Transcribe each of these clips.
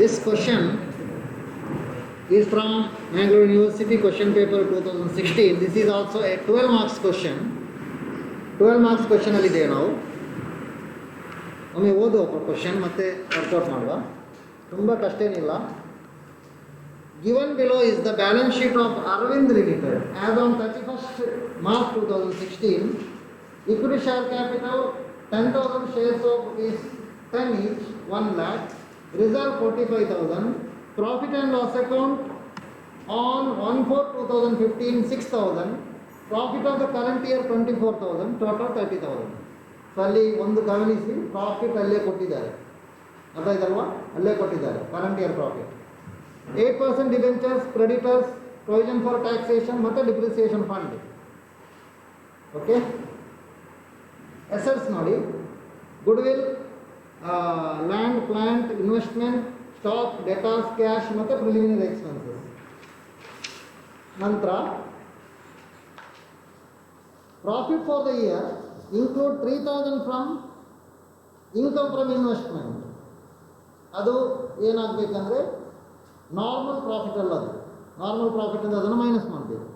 This question is from Mangalore University question paper 2016. This is also a 12 marks question. 12 marks question allideya ನಾವು ಒಮ್ಮೆ ಓದುವ question ಮತ್ತೆ workout ಮಾಡುವ. ತುಂಬ ಕಷ್ಟ ಏನಿಲ್ಲ. Given below is the balance sheet of Arvind Limited as on 31st March 2016. Equity share capital 10,000 shares of rupees 10 each, 1 lakh. Reserve 45,000. Profit and loss account on 1/4/2015 6,000. Profit of the current year 24,000. Total 30,000. So ಅಲ್ಲಿ ಒಂದು ಗಮನಿಸಿ, profit ಅಲ್ಲೇ ಕೊಟ್ಟಿದ್ದಾರೆ, ಅರ್ಥ ಇದಲ್ವಾ? ಅಲ್ಲೇ ಕೊಟ್ಟಿದ್ದಾರೆ current year profit. 8% debentures, creditors, provision for taxation ಮತ್ತು ಡಿಪ್ರಿಸಿಯೇಷನ್ ಫಂಡ್. ಓಕೆ. ಅಸೆಟ್ಸ್ ನೋಡಿ, good will, land, plant, investment, stock, debtors, cash ಮತ್ತು ಪ್ರಿಲಿಮಿನರಿ ಎಕ್ಸ್ಪೆನ್ಸಸ್. ನಂತರ profit for the year include 3,000 from income from investment. ಅದು ಏನಾಗಬೇಕಂದ್ರೆ normal profit ಅಲ್ಲ, ಅದು normal profit ಅಂದರೆ ಅದನ್ನು minus ಮಾಡಬೇಕು.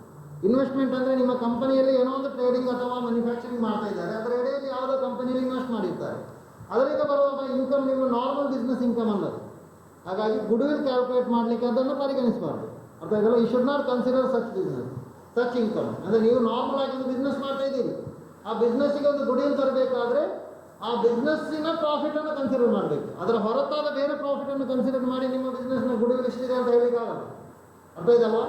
ಇನ್ವೆಸ್ಟ್ಮೆಂಟ್ ಅಂದರೆ ನಿಮ್ಮ ಕಂಪನಿಯಲ್ಲಿ ಏನೋ ಒಂದು ಟ್ರೇಡಿಂಗ್ ಅಥವಾ ಮ್ಯಾನುಫ್ಯಾಕ್ಚರಿಂಗ್ ಮಾಡ್ತಾ ಇದ್ದಾರೆ, ಅದರ ಎಡೆಯಲ್ಲಿ ಯಾವುದೋ ಕಂಪನಿಯಲ್ಲಿ ಇನ್ವೆಸ್ಟ್ ಮಾಡಿರ್ತಾರೆ, ಅದರಿಂದ ಬರುವ ಇನ್ಕಮ್ ನಿಮ್ಮ ನಾರ್ಮಲ್ ಬಿಸ್ನೆಸ್ ಇನ್ಕಮ್ ಅಲ್ಲದು. ಹಾಗಾಗಿ ಗುಡ್ ವಿಲ್ ಕ್ಯಾಲ್ಕುಲೇಟ್ ಮಾಡಲಿಕ್ಕೆ ಅದನ್ನು ಪರಿಗಣಿಸಬಾರ್ದು, ಅರ್ಥ ಇದಲ್ಲ. You should not consider such business, such income. ಅಂದರೆ ನೀವು ನಾರ್ಮಲ್ ಆಗಿ ಒಂದು ಬಿಸ್ನೆಸ್ ಮಾಡ್ತಾ ಇದ್ದೀರಿ, ಆ ಬಿಸ್ನೆಸ್ಸಿಗೆ ಒಂದು ಗುಡ್ ವಿಲ್ ತರಬೇಕಾದ್ರೆ ಆ ಬಿಸ್ನೆಸ್ಸಿನ ಪ್ರಾಫಿಟನ್ನು ಕನ್ಸಿಡರ್ ಮಾಡಬೇಕು. ಅದರ ಹೊರತಾದ ಬೇರೆ ಪ್ರಾಫಿಟನ್ನು ಕನ್ಸಿಡರ್ ಮಾಡಿ ನಿಮ್ಮ ಬಿಸ್ನೆಸ್ನ ಗುಡ್ ವಿಲ್ ಇಷ್ಟಿದೆ ಅಂತ ಹೇಳಲಿಕ್ಕಾಗಲ್ಲ, ಅರ್ಥ ಇದಲ್ವಾ?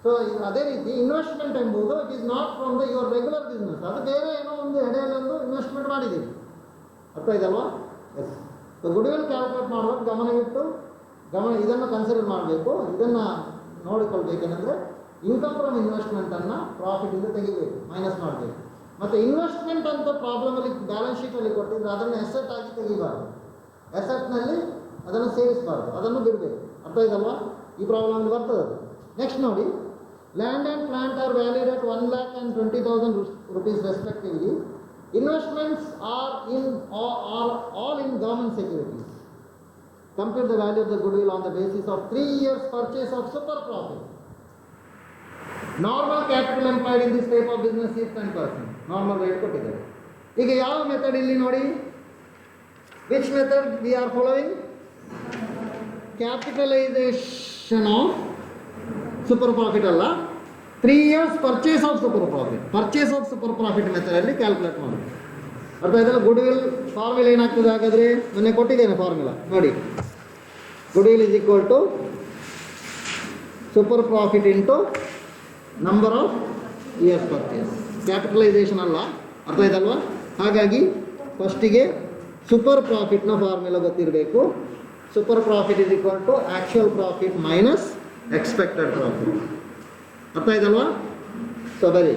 ಸೊ ಅದೇ ರೀತಿ ಇನ್ವೆಸ್ಟ್ಮೆಂಟ್ ಎಂಬುದು it is not from the your regular business, ಅದು ಬೇರೆ ಏನೋ ಒಂದು ಎಡೆಯಲ್ಲೊಂದು ಇನ್ವೆಸ್ಟ್ಮೆಂಟ್ ಮಾಡಿದ್ದೀವಿ, ಅರ್ಥ ಇದಲ್ವಾ? Yes. So good will calculate ಮಾಡುವಾಗ ಗಮನವಿಟ್ಟು ಇದನ್ನು ಕನ್ಸಿಡರ್ ಮಾಡಬೇಕು. ಇದನ್ನು ನೋಡಿಕೊಳ್ಬೇಕೇನೆಂದರೆ ಇನ್ಕಮ್ ಫ್ರಮ್ ಇನ್ವೆಸ್ಟ್ಮೆಂಟನ್ನು ಪ್ರಾಫಿಟಿಂದ ತೆಗಿಬೇಕು, ಮೈನಸ್ ಮಾಡಬೇಕು. ಮತ್ತು ಇನ್ವೆಸ್ಟ್ಮೆಂಟ್ ಅಂತ ಪ್ರಾಬ್ಲಮಲ್ಲಿ ಬ್ಯಾಲೆನ್ಸ್ ಶೀಟಲ್ಲಿ ಕೊಟ್ಟಿದ್ರೆ ಅದನ್ನು ಎಸೆಟ್ ಆಗಿ ತೆಗಿಬಾರ್ದು, ಎಸೆಟ್ನಲ್ಲಿ ಅದನ್ನು ಸೇರಿಸಬಾರ್ದು, ಅದನ್ನು ಬಿಡಬೇಕು, ಅರ್ಥ ಇದಲ್ವಾ? ಈ ಪ್ರಾಬ್ಲಮಲ್ಲಿ ಬರ್ತದೆ ಅದು. ನೆಕ್ಸ್ಟ್ ನೋಡಿ, land and plant R valued at 1 lakh and 20,000 rupees respectively. Investments are all in government securities. Compare the value of the good will on the basis of 3 years purchase of super profit. Normal capital employed in this type of business is 10%. Normal rate ಕೊಟ್ಟಿದ್ದಾರೆ. ಈಗ ಯಾವ method ಇಲ್ಲಿ ನೋಡಿ, which method we are following? Capitalisation of super profit ಅಲ್ಲ, 3 years purchase of super profit. Purchase of super profit ಮೆಥಡಲ್ಲಿ calculate ಮಾಡಿ, ಅರ್ಥ ಇದೆಲ್ಲ. ಗುಡ್ ವಿಲ್ ಫಾರ್ಮುಲಾ ಏನಾಗ್ತದೆ ಹಾಗಾದರೆ? ಮೊನ್ನೆ ಕೊಟ್ಟಿದ್ದೇನೆ ಫಾರ್ಮುಲಾ ನೋಡಿ. Good will is equal to super profit into number of years purchase. Capitalisation ಅಲ್ಲ, ಅರ್ಥ ಇದಲ್ವಾ? ಹಾಗಾಗಿ ಫಸ್ಟಿಗೆ ಸೂಪರ್ ಪ್ರಾಫಿಟ್ನ ಫಾರ್ಮುಲಾ ಗೊತ್ತಿರಬೇಕು. Super profit is equal to actual profit minus expected profit, ಅರ್ಥ ಇದಲ್ವಾ? ಸೊ ಬರೀ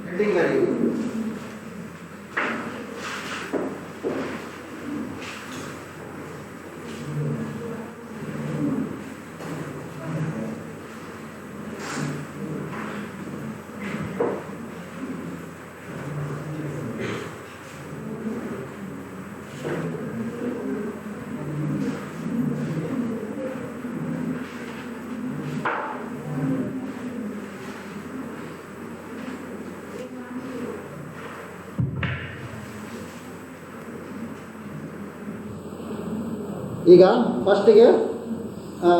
ಹೆಡ್ಡಿಂಗ್ ಬರೀ. ಈಗ ಫಸ್ಟಿಗೆ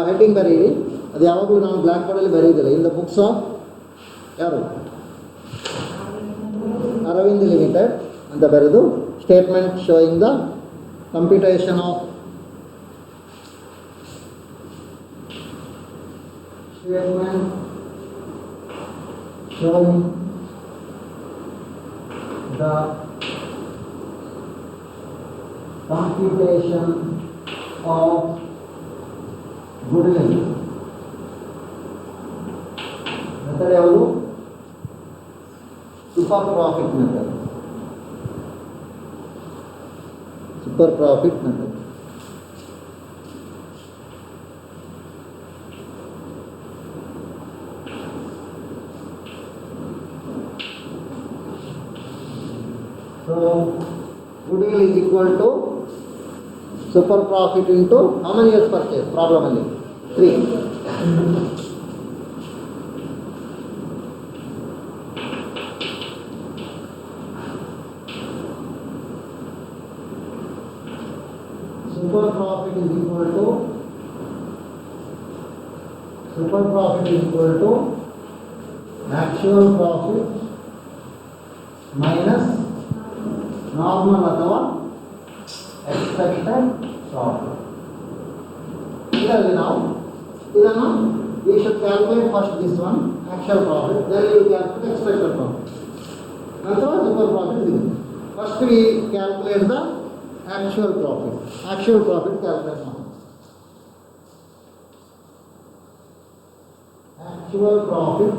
ಹೆಡ್ಡಿಂಗ್ ಬರೀರಿ. ಅದು ಯಾವಾಗಲೂ ನಾನು ಬ್ಲ್ಯಾಕ್ ಬೋರ್ಡಲ್ಲಿ ಬರೆಯುವುದಿಲ್ಲ. ಇನ್ ದ ಬುಕ್ಸ್ ಆಫ್ ಯಾರು ಅರವಿಂದ್ ಲಿಮಿಟೆಡ್ ಅಂತ ಬರೆದು statement showing the computation of statement showing the computation of goodwill. Method ಯಾವುದು? Super profit method. Super profit method. So goodwill is equal to super profit into how many years purchase? Problem only 3. Super profit is equal to actual profit minus normal ಅಥವಾ expected profit. ಇದರಲ್ಲಿ ನಾವು ಇದನ್ನು we should calculate first this one actual profit, then we will calculate expected profit. ನಂತರ super profit ಸಿಗುತ್ತೆ. First we calculate the actual profit. Actual profit calculate ಮಾಡಿ. Actual profit,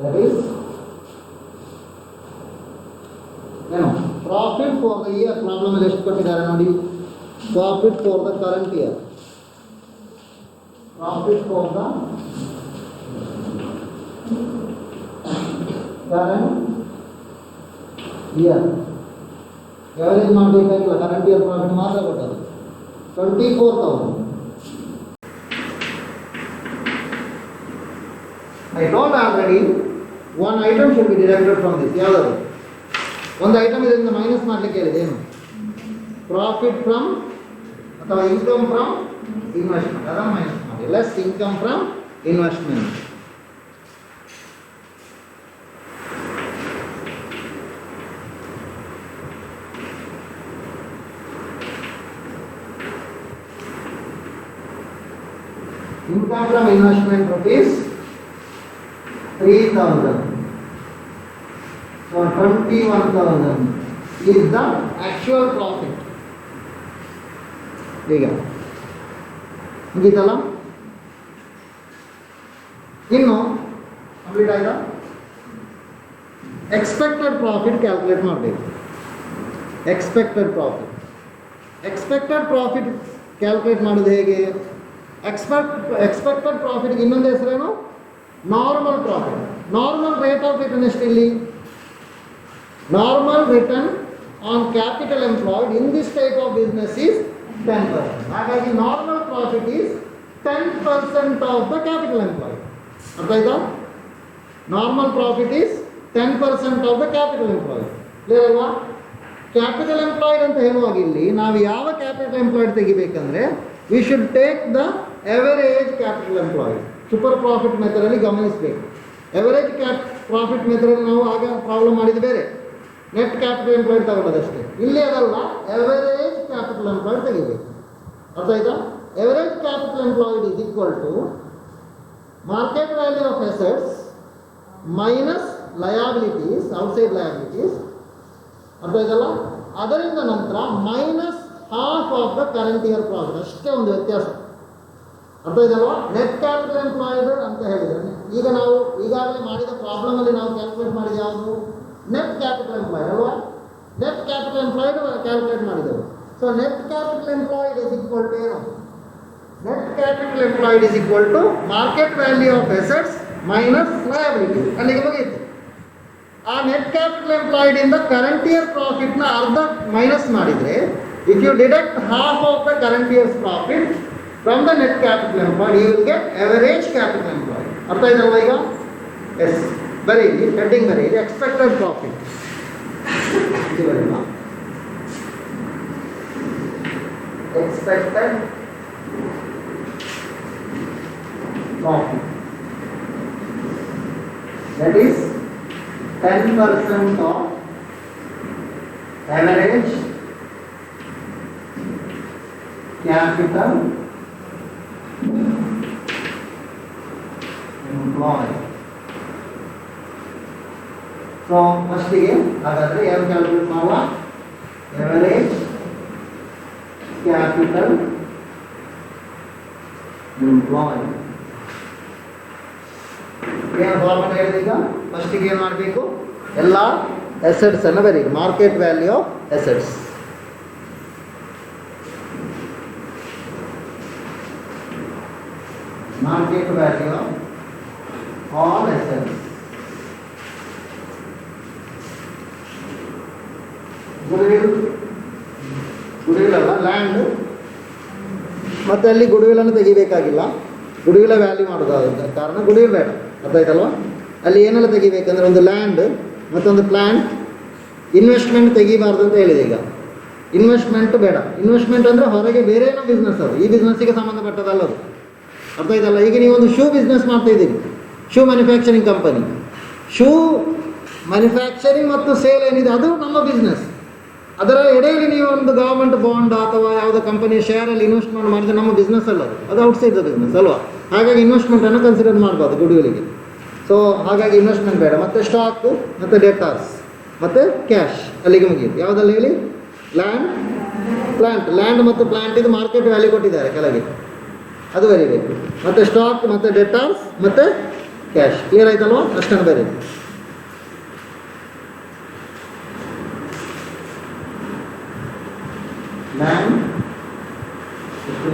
that is profit for the year. Problem ಅಲ್ಲಿ ಎಷ್ಟು ಕೊಟ್ಟಿದ್ದಾರೆ ನೋಡಿ. Profit for the current year. Profit for the current year. Average ಮಾಡಬೇಕಾಗಿಲ್ಲ, current year profit ಮಾತ್ರ ಕೊಟ್ಟದ್ದು 24,000. I told already one item should be deducted from this. ಯಾವುದು ಒಂದು item ಇದರಿಂದ ಮೈನಸ್ ಮಾಡಲಿಕ್ಕೆ ಹೇಳಿದೆ. ಏನು? ಪ್ರಾಫಿಟ್ ಫ್ರಮ್ ಅಥವಾ ಇನ್ಕಮ್ ಫ್ರಮ್ ಇನ್ವೆಸ್ಟ್ಮೆಂಟ್, ಅದನ್ನು ಮೈನಸ್ ಮಾಡಿ. Less income from investment. Income from investment rupees 3,000. So 21,000 is the actual profit. ಈಗ ಮುಗೀತಲ್ಲ? ಇನ್ನು ಕಂಪ್ಲೀಟ್ ಆಯ್ತಾ? ಎಕ್ಸ್ಪೆಕ್ಟೆಡ್ ಪ್ರಾಫಿಟ್ ಕ್ಯಾಲ್ಕುಲೇಟ್ ಮಾಡಬೇಕು. ಎಕ್ಸ್ಪೆಕ್ಟೆಡ್ ಪ್ರಾಫಿಟ್ ಕ್ಯಾಲ್ಕುಲೇಟ್ ಮಾಡೋದು ಹೇಗೆ? ಎಕ್ಸ್ಪೆಕ್ಟೆಡ್ ಪ್ರಾಫಿಟ್ಗೆ ಇನ್ನೊಂದು ಹೆಸರೇನು? Normal profit. Normal rate of return ಎಷ್ಟು ಇಲ್ಲಿ? Normal return on capital employed in this type of business is 10%. ಹಾಗಾಗಿ normal profit is 10% of the capital employed. ಅರ್ಥ ಆಯ್ತಾ? Normal profit is 10% of the capital employed. Clear ಅಲ್ವಾ? Capital employed ಅಂತ ಹೇಳುವಾಗ ಇಲ್ಲಿ ನಾವು ಯಾವ capital employed ತೆಗಿಬೇಕಂದ್ರೆ we should take the average capital employed. Super profit ಮೆಥಡಲ್ಲಿ ಗಮನಿಸಬೇಕು. ಎವರೇಜ್ ಪ್ರಾಫಿಟ್ ಮೆಥಡಲ್ಲಿ ನಾವು ಆಗ ಪ್ರಾಬ್ಲಮ್ ಮಾಡಿದ್ದು ಬೇರೆ, ನೆಟ್ ಕ್ಯಾಪಿಟಲ್ ಎಂಪ್ಲಾಯ್ಡ್ ತಗೊಳ್ಳೋದಷ್ಟೇ. ಇಲ್ಲಿ ಅದಲ್ಲ, ಎವರೇಜ್ ಕ್ಯಾಪಿಟಲ್ ಎಂಪ್ಲಾಯ್ಡ್ ತೆಗಿಬೇಕು. ಅರ್ಥ ಆಯ್ತಾ? Average capital employed is equal to market value of assets minus liabilities, outside liabilities. ಅರ್ಥ ಆಯ್ತಲ್ಲ? ಅದರಿಂದ ನಂತರ minus half of the current year profit. ಅಷ್ಟೇ ಒಂದು ವ್ಯತ್ಯಾಸ. ಅರ್ಥ ಇದಲ್ವಾ? ನೆಟ್ ಕ್ಯಾಪಿಟಲ್ ಎಂಪ್ಲಾಯ್ಡ್ ಅಂತ ಹೇಳಿದ್ರೆ ಈಗ ನಾವು ಈಗಾಗಲೇ ಮಾಡಿದ ಪ್ರಾಬ್ಲಮಲ್ಲಿ ನಾವು ಕ್ಯಾಲ್ಕುಲೇಟ್ ಮಾಡಿದ ಯಾವುದು? ನೆಟ್ ಕ್ಯಾಪಿಟಲ್ ಎಂಪ್ಲಾಯ್ಡ್ ಅಲ್ವಾ? ನೆಟ್ ಕ್ಯಾಪಿಟಲ್ ಎಂಪ್ಲಾಯ್ಡ್ ಕ್ಯಾಲ್ಕುಲೇಟ್ ಮಾಡಿದೆವು. So net capital employed is equal to ಏನು? Net capital employed is equal to market value of assets minus liability. ಅಲ್ಲಿಗೆ ಮುಗಿಯಿತು. ಆ ನೆಟ್ ಕ್ಯಾಪಿಟಲ್ ಎಂಪ್ಲಾಯ್ಡ್ ಇಂದ ಕರೆಂಟ್ ಇಯರ್ ಪ್ರಾಫಿಟ್ನ ಅರ್ಧ minus ಮಾಡಿದರೆ, if you deduct half of the current year's profit from the net capital employed, you will get average capital employed. ಅರ್ಥ ಇದಲ್ವಾ ಈಗ? S, ಬರೀರಿ, ಹೆಡ್ಡಿಂಗ್ ಬರೀರಿ, expected profit. Expected profit, that is 10% of average capital employed. So ಫಸ್ಟಿಗೆ ಹಾಗಾದರೆ ಏನು calculate ಮಾಡುವ? Average capital employed. ಏನು formula ಹೇಳಿದೀಗ? ಫಸ್ಟಿಗೆ ಏನು ಮಾಡಬೇಕು? ಎಲ್ಲ ಅಸೆಟ್ಸ್ ಅನ್ನು ಬರೀ, market value of assets. Market value of all assets. Goodwill, goodwill ಅಲ್ಲ, ಲ್ಯಾಂಡ್. ಮತ್ತು ಅಲ್ಲಿ ಗುಡ್ವಿಲನ್ನು ತೆಗಿಬೇಕಾಗಿಲ್ಲ, ಗುಡ್ವಿಲ ವ್ಯಾಲ್ಯೂ ಮಾಡೋದಾದ ಕಾರಣ ಗುಡ್ವಿಲ್ ಬೇಡ. ಅರ್ಥಾಯ್ತಲ್ವ? ಅಲ್ಲಿ ಏನೆಲ್ಲ ತೆಗಿಬೇಕಂದ್ರೆ ಒಂದು ಲ್ಯಾಂಡ್ ಮತ್ತೊಂದು ಪ್ಲ್ಯಾಂಟ್. ಇನ್ವೆಸ್ಟ್ಮೆಂಟ್ ತೆಗಿಬಾರ್ದು ಅಂತ ಹೇಳಿದೆ. ಈಗ ಇನ್ವೆಸ್ಟ್ಮೆಂಟ್ ಬೇಡ. ಇನ್ವೆಸ್ಟ್ಮೆಂಟ್ ಅಂದರೆ ಹೊರಗೆ ಬೇರೆ ಏನೋ ಬಿಸ್ನೆಸ್, ಅದು ಈ ಬಿಸ್ನೆಸ್ಸಿಗೆ ಸಂಬಂಧಪಟ್ಟದಲ್ಲ ಅದು. ಅರ್ಥ ಆಯ್ತಲ್ಲ? ಈಗ ನೀವೊಂದು ಶೂ ಬಿಸ್ನೆಸ್ ಮಾಡ್ತಾಯಿದ್ದೀರಿ, shoe manufacturing company. Shoe manufacturing ಮತ್ತು ಸೇಲ್ ಏನಿದೆ ಅದು ನಮ್ಮ ಬಿಸ್ನೆಸ್. ಅದರ ಎಡೆಯಲ್ಲಿ ನೀವು ಒಂದು ಗವರ್ಮೆಂಟ್ ಬಾಂಡ್ ಅಥವಾ ಯಾವುದೋ ಕಂಪನಿ ಶೇರಲ್ಲಿ ಇನ್ವೆಸ್ಟ್ಮೆಂಟ್ ಮಾಡಿದ್ರೆ ನಮ್ಮ ಬಿಸ್ನೆಸ್ ಅಲ್ಲ ಅದು, ಅದು ಔಟ್ಸೈಡ್ ದ ಬಿಸ್ನೆಸ್ ಅಲ್ವಾ? ಹಾಗಾಗಿ ಇನ್ವೆಸ್ಟ್ಮೆಂಟನ್ನು ಕನ್ಸಿಡರ್ ಮಾಡಬಾರ್ದು ಗುಡ್ವಿಲಿಗೆ. ಸೊ ಹಾಗಾಗಿ ಇನ್ವೆಸ್ಟ್ಮೆಂಟ್ ಬೇಡ. ಮತ್ತು ಸ್ಟಾಕು ಮತ್ತು ಡೆಟಾರ್ಸ್ ಮತ್ತು ಕ್ಯಾಶ್, ಅಲ್ಲಿಗೆ ಮುಗಿಯುತ್ತೆ. ಯಾವುದಲ್ಲ ಹೇಳಿ? Land, plant. ಲ್ಯಾಂಡ್ ಮತ್ತು ಪ್ಲ್ಯಾಂಟ್ ಇದು ಮಾರ್ಕೆಟ್ ವ್ಯಾಲ್ಯೂ ಕೊಟ್ಟಿದ್ದಾರೆ ಕೆಳಗೆ, ಅದು ಬರೀಬೇಕು. ಮತ್ತು ಸ್ಟಾಕ್ ಮತ್ತು ಡೆಟಾರ್ಸ್ ಮತ್ತು ಕ್ಯಾಶ್. ಕ್ಲಿಯರ್ ಆಯ್ತಲ್ವ? ಅಷ್ಟನ್ನು ಬರೀ. ಲ್ಯಾಂಡ್ ಎಷ್ಟು?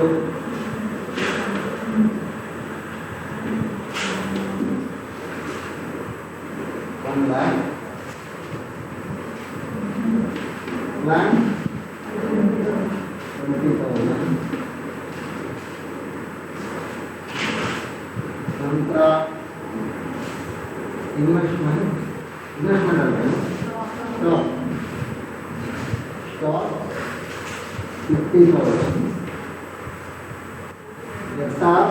1 lakh. Land 20,000. ನಂತರ ಇನ್ವೆಸ್ಟ್ಮೆಂಟ್ ಅಲ್ಲ, stock 50,000. SR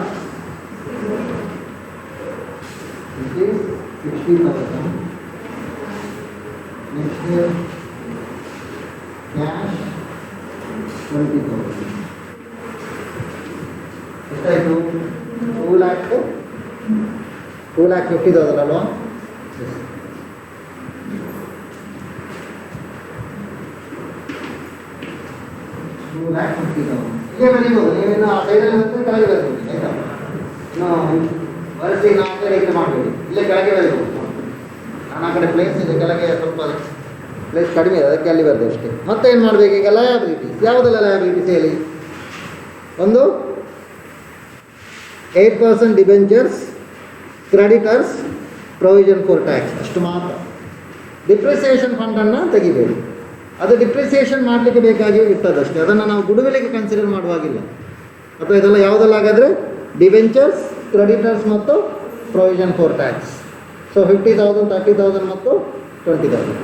it is 60,000. Next cash 20,000. ಎಷ್ಟಾಯಿತು? 2,50,000 ಅಲ್ವಾ? ಇಲ್ಲೇ ಬರೀಬೋದು. ನೀವೇನು ಆ ಸೈಡಲ್ಲಿ ಬಂದರೆ ಕೆಳಗೆ ಬರೀಬೋದು. ಆಯಿತಾ? ಬರೆಸಿ ನಾವು ಕಡೆ ಮಾಡಬೇಡಿ, ಇಲ್ಲೇ ಕೆಳಗೆ ಬರೀಬೋದು. ನಾನು ಆ ಕಡೆ ಪ್ಲೇಸ್ ಇದೆ, ಕೆಳಗೆ ಸ್ವಲ್ಪ ಪ್ಲೇಸ್ ಕಡಿಮೆ ಇದೆ, ಅದಕ್ಕೆ ಅಲ್ಲಿ ಬರ್ತದೆ ಅಷ್ಟೇ. ಮತ್ತೆ ಏನು ಮಾಡಬೇಕು ಈಗ? ಲಯಬಿಲಿಟೀಸ್. ಯಾವುದೆಲ್ಲ ಲಯಬಿಲಿಟೀಸ್ ಹೇಳಿ? ಒಂದು 8% debentures, creditors, provision for tax, ಅಷ್ಟು ಮಾತ್ರ. ಡಿಪ್ರಿಸಿಯೇಷನ್ ಫಂಡನ್ನು ತೆಗಿಬೇಡಿ, ಅದು ಡಿಪ್ರಿಸಿಯೇಷನ್ ಮಾಡಲಿಕ್ಕೆ ಬೇಕಾಗಿ ಇರ್ತದಷ್ಟೇ. ಅದನ್ನು ನಾವು ಗುಡ್ವಿಲಿಗೆ ಕನ್ಸಿಡರ್ ಮಾಡುವಾಗಿಲ್ಲ. ಅಥವಾ ಇದೆಲ್ಲ ಯಾವುದೆಲ್ಲ ಹಾಗಾದರೆ? ಡಿಬೆಂಚರ್ಸ್, ಕ್ರೆಡಿಟರ್ಸ್ ಮತ್ತು ಪ್ರೊವಿಷನ್ ಫಾರ್ ಟ್ಯಾಕ್ಸ್. ಸೊ 50,000, 30,000 ಮತ್ತು 20,000.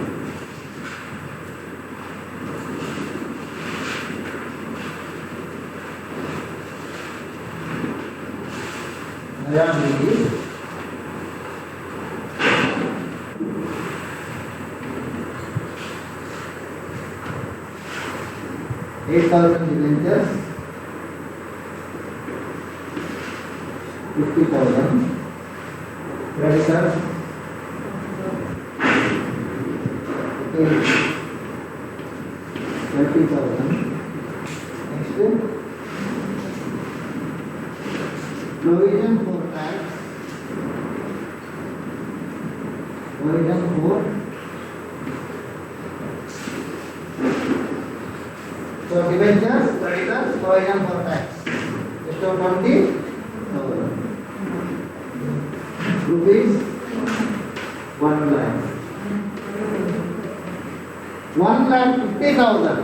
debentures, 50,000. Creditors 30,000. Next, provision for tax, provision for, so debentures, creditors, provision for tax. Just 20,000 rupees, 1 lakh. 1,50,000.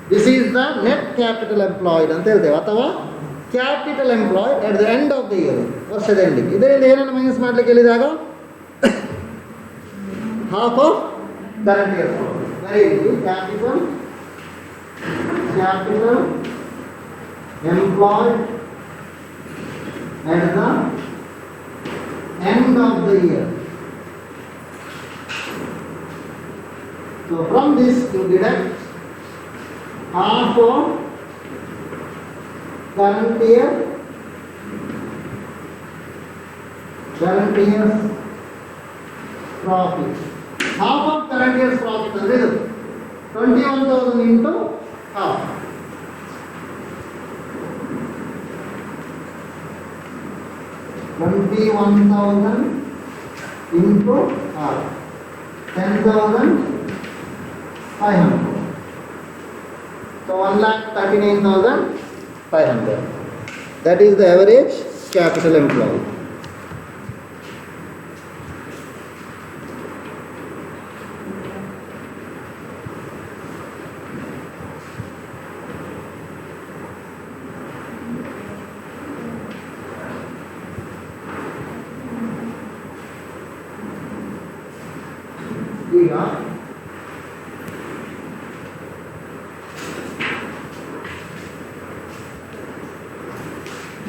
This is the net capital employed ಅಂತ ಹೇಳ್ತೇವೆ, ಅಥವಾ capital employed at the end of the year, ವರ್ಷದ ಎಂಡಿಗೆ. ಇದರಿಂದ ಏನನ್ನು minus ಮಾಡಲಿಕ್ಕೆ ಹೇಳಿದಾಗ half of current year. Very good. Capital employed at the end of the year. So from this you deduct half of current year's profit. Half of current year's profit ಅಂದ್ರೆ 21,000 into half. 21,000 into half, 10,500. So 1,39,500. That is the average capital employed.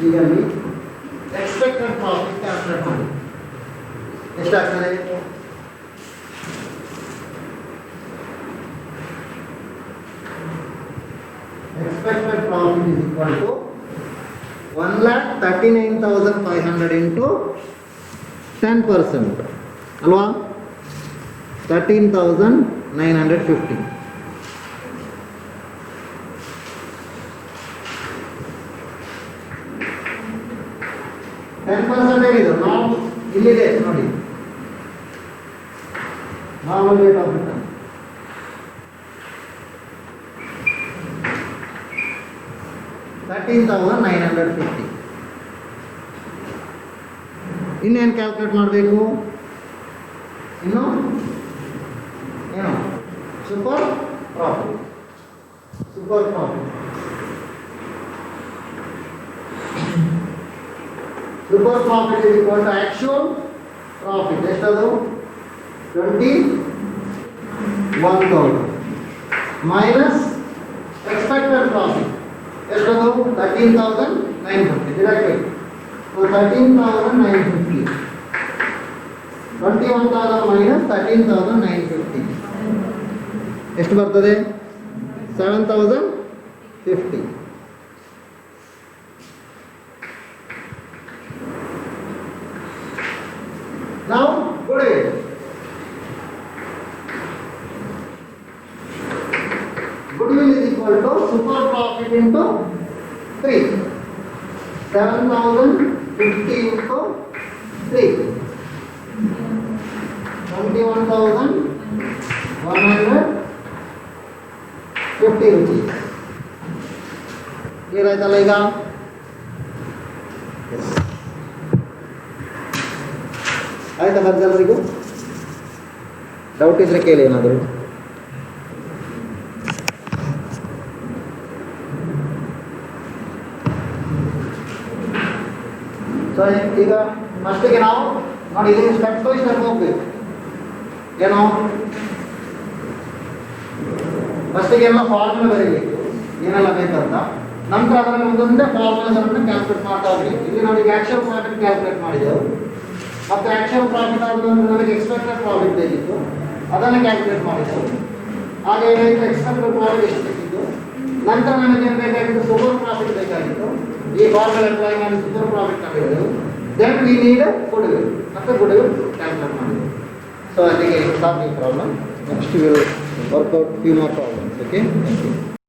ಈಗ ಅಲ್ಲಿ expected profit calculate ಮಾಡಿ ಎಷ್ಟಾಗ್ತದೆ expected profit is equal to 1,39,500 into 10% alwa 13,950 10% ಏನಿದೆ ನಾವು ಇಲ್ಲಿದೆ ನೋಡಿ normal rate of return $13,950 ಇನ್ನೇನು ಕ್ಯಾಲ್ಕುಲೇಟ್ ಮಾಡಬೇಕು ಇನ್ನು ಏನು super profit is equal to actual profit ಎಷ್ಟದು 21,000 minus expected profit ಎಷ್ಟದು 13,950 directly. So 13,950 21,000 minus 13,950 ಎಷ್ಟು ಬರ್ತದೆ 7,050. Now goodwill. Goodwill is equal to super profit into 3. 7,050 into 3. 21,150 rupees. Clear ಆಯ್ತಲ್ಲ ಈಗ? ಆಯ್ತಾ ಎಲ್ಲರಿಗೂ? ಡೌಟ್ ಇದ್ರೆ ಕೇಳಿ ಏನಾದರೂ. ಸೊ ಈಗ ಫಸ್ಟಿಗೆ ನಾವು ನೋಡಿ ಇದು ಸ್ಟೆಪ್ ಬೈ ಸ್ಟೆಪ್ ಹೋಗ್ಬೇಕು. ಏನು ಫಸ್ಟಿಗೆ ಎಲ್ಲ ಫಾರ್ಮುಲಾ ಬರೀಬೇಕು ಏನೆಲ್ಲ ಬೇಕಂತ, ನಂತರ ಅದರಲ್ಲಿ ಒಂದೊಂದೇ ಫಾರ್ಮುಲಾಗಳನ್ನು ಕ್ಯಾಲ್ಕುಲೇಟ್ ಮಾಡ್ತಾ ಹೋಗ್ಬೇಕು. ಇಲ್ಲಿ ನಾವೀಗ ಆ್ಯಕ್ಷನ್ ಪ್ರಾಫಿಟ್ ಕ್ಯಾಲ್ಕುಲೇಟ್ ಮಾಡಿದೆವು, ಮತ್ತು ಆ್ಯಕ್ಷನ್ ಪ್ರಾಫಿಟ್ ಆದ ನಮಗೆ ಎಕ್ಸ್ಪೆಕ್ಟೆಡ್ ಪ್ರಾಫಿಟ್ ಬೇಕಿತ್ತು, ಅದನ್ನು ಕ್ಯಾಲ್ಕುಲೇಟ್ ಮಾಡಿದೆವು. ಹಾಗೆ ಏನಾಯಿತು ಎಕ್ಸ್ಪೆಕ್ಟೆಡ್ ಪ್ರಾಫಿಟ್ ಎಷ್ಟು ಬೇಕಿತ್ತು, ನಂತರ ನಮಗೆ ಏನು ಬೇಕಾಗಿತ್ತು ಸೂಪರ್ ಪ್ರಾಫಿಟ್ ಬೇಕಾಗಿತ್ತು. ಈ ಫಾರ್ಮುಲಾ ಅಪ್ಲೈ ಮಾಡಿ ಸೂಪರ್ ಪ್ರಾಫಿಟ್ ಕಂಡುಹಿಡಿದೆವು. ದೆನ್ ವಿ ನೀಡ್ ಗುಡ್ವಿಲ್, ಮತ್ತು ಗುಡ್ವಿಲ್ ಕ್ಯಾಲ್ಕುಲೇಟ್ ಮಾಡಿದೆವು. ಸೊ ಅಲ್ಲಿಗೆ solving problem. Next will work out few more problems. Okay, thank you.